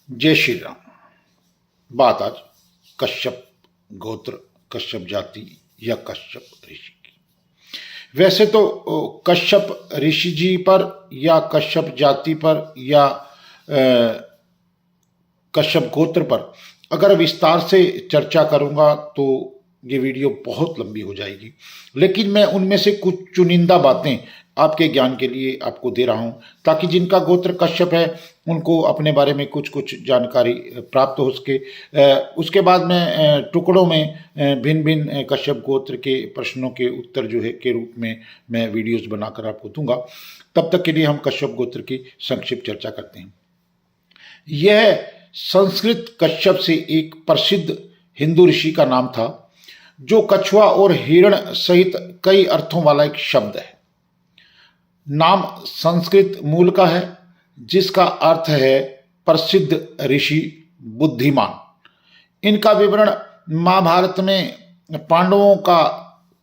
जय श्री राम। बात आज कश्यप गोत्र, कश्यप जाति या कश्यप ऋषि की। वैसे तो कश्यप ऋषि जी पर या कश्यप जाति पर या कश्यप गोत्र पर अगर विस्तार से चर्चा करूंगा तो ये वीडियो बहुत लंबी हो जाएगी, लेकिन मैं उनमें से कुछ चुनिंदा बातें आपके ज्ञान के लिए आपको दे रहा हूं, ताकि जिनका गोत्र कश्यप है उनको अपने बारे में कुछ कुछ जानकारी प्राप्त हो सके। उसके बाद मैं टुकड़ों में भिन्न भिन्न कश्यप गोत्र के प्रश्नों के उत्तर जो है के रूप में मैं वीडियोस बनाकर आपको दूंगा। तब तक के लिए हम कश्यप गोत्र की संक्षिप्त चर्चा करते हैं। यह संस्कृत कश्यप से एक प्रसिद्ध हिंदू ऋषि का नाम था, जो कछुआ और हिरण सहित कई अर्थों वाला एक शब्द है। नाम संस्कृत मूल का है, जिसका अर्थ है प्रसिद्ध ऋषि, बुद्धिमान। इनका विवरण महाभारत में पांडवों का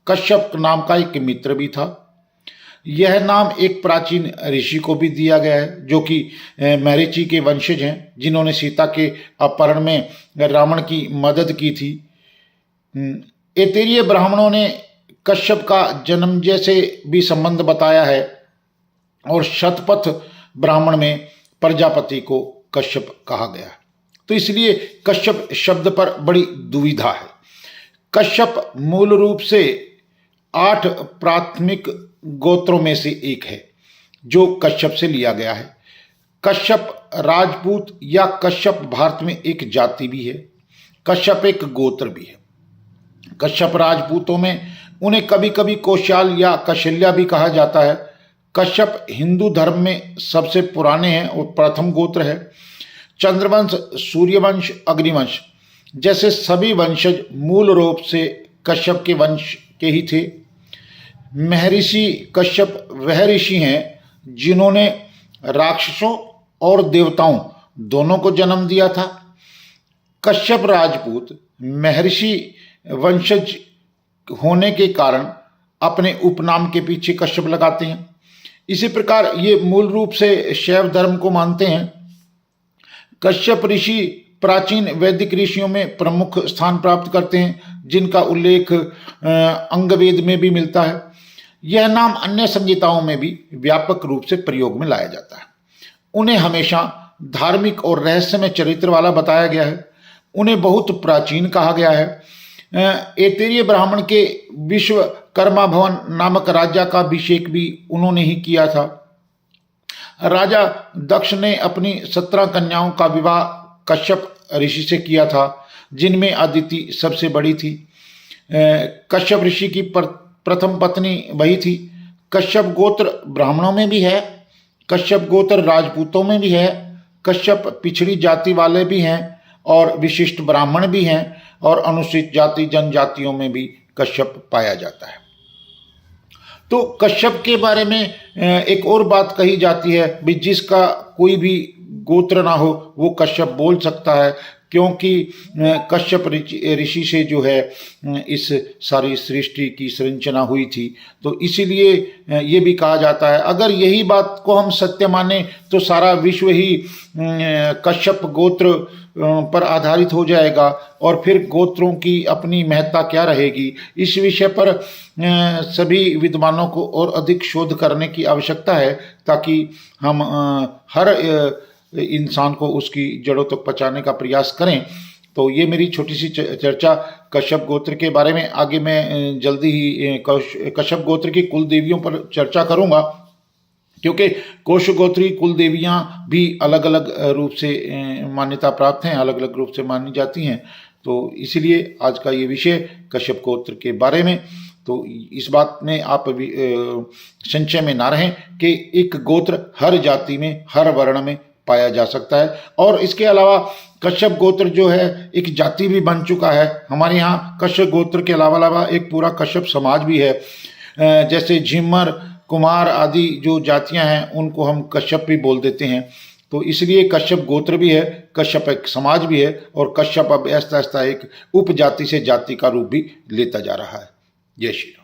कश्यप नाम का एक मित्र भी था। यह नाम एक प्राचीन ऋषि को भी दिया गया है, जो कि मरीचि के वंशज हैं, जिन्होंने सीता के अपहरण में रावण की मदद की थी। ऐतरेय ब्राह्मणों ने कश्यप का जन्मजय से भी संबंध बताया है, और शतपथ ब्राह्मण में प्रजापति को कश्यप कहा गया। तो इसलिए कश्यप शब्द पर बड़ी दुविधा है। कश्यप मूल रूप से 8 प्राथमिक गोत्रों में से एक है, जो कश्यप से लिया गया है। कश्यप राजपूत या कश्यप भारत में एक जाति भी है। कश्यप एक गोत्र भी है। कश्यप राजपूतों में उन्हें कभी कभी कौशल या कौशल्या भी कहा जाता है। कश्यप हिंदू धर्म में सबसे पुराने हैं और प्रथम गोत्र है। चंद्रवंश, सूर्यवंश, अग्निवंश जैसे सभी वंशज मूल रूप से कश्यप के वंश के ही थे। महर्षि कश्यप वह ऋषि हैं जिन्होंने राक्षसों और देवताओं दोनों को जन्म दिया था। कश्यप राजपूत महर्षि वंशज होने के कारण अपने उपनाम के पीछे कश्यप लगाते हैं। इसी प्रकार ये मूल रूप से शैव धर्म को मानते हैं। कश्यप ऋषि प्राचीन वैदिक ऋषियों में प्रमुख स्थान प्राप्त करते हैं, जिनका उल्लेख अंगवेद में भी मिलता है। यह नाम अन्य संहिताओं में भी व्यापक रूप से प्रयोग में लाया जाता है। उन्हें हमेशा धार्मिक और रहस्यमय चरित्र वाला बताया गया है। उन्हें बहुत प्राचीन कहा गया है। ऐतरेय ब्राह्मण के विश्वकर्मा भवन नामक राजा का अभिषेक भी उन्होंने ही किया था। राजा दक्ष ने अपनी 17 कन्याओं का विवाह कश्यप ऋषि से किया था, जिनमें अदिति सबसे बड़ी थी। कश्यप ऋषि की प्रथम पत्नी वही थी। कश्यप गोत्र ब्राह्मणों में भी है। कश्यप गोत्र राजपूतों में भी है। कश्यप पिछड़ी जाति वाले भी हैं और विशिष्ट ब्राह्मण भी हैं, और अनुसूचित जाति जनजातियों में भी कश्यप पाया जाता है। तो कश्यप के बारे में एक और बात कही जाती है भी, जिसका कोई भी गोत्र ना हो वो कश्यप बोल सकता है, क्योंकि कश्यप ऋषि से जो है इस सारी सृष्टि की सृजना हुई थी। तो इसीलिए ये भी कहा जाता है, अगर यही बात को हम सत्य माने तो सारा विश्व ही कश्यप गोत्र पर आधारित हो जाएगा, और फिर गोत्रों की अपनी महत्ता क्या रहेगी। इस विषय पर सभी विद्वानों को और अधिक शोध करने की आवश्यकता है, ताकि हम हर इंसान को उसकी जड़ों तक पहुंचाने का प्रयास करें। तो ये मेरी छोटी सी चर्चा कश्यप गोत्र के बारे में। आगे मैं जल्दी ही कश्यप गोत्र की कुल देवियों पर चर्चा करूंगा, क्योंकि कोश गोत्री कुल देवियाँ भी अलग अलग रूप से मान्यता प्राप्त हैं, अलग अलग रूप से मानी जाती हैं। तो इसीलिए आज का ये विषय कश्यप गोत्र के बारे में। तो इस बात में आप संशय में ना रहें कि एक गोत्र हर जाति में, हर वर्ण में पाया जा सकता है। और इसके अलावा कश्यप गोत्र जो है एक जाति भी बन चुका है। हमारे यहाँ कश्यप गोत्र के अलावा एक पूरा कश्यप समाज भी है। जैसे झिम्मर, कुमार आदि जो जातियां हैं उनको हम कश्यप भी बोल देते हैं। तो इसलिए कश्यप गोत्र भी है, कश्यप एक समाज भी है, और कश्यप अब ऐसा एक उपजाति से जाति का रूप भी लेता जा रहा है। जय श्री राम।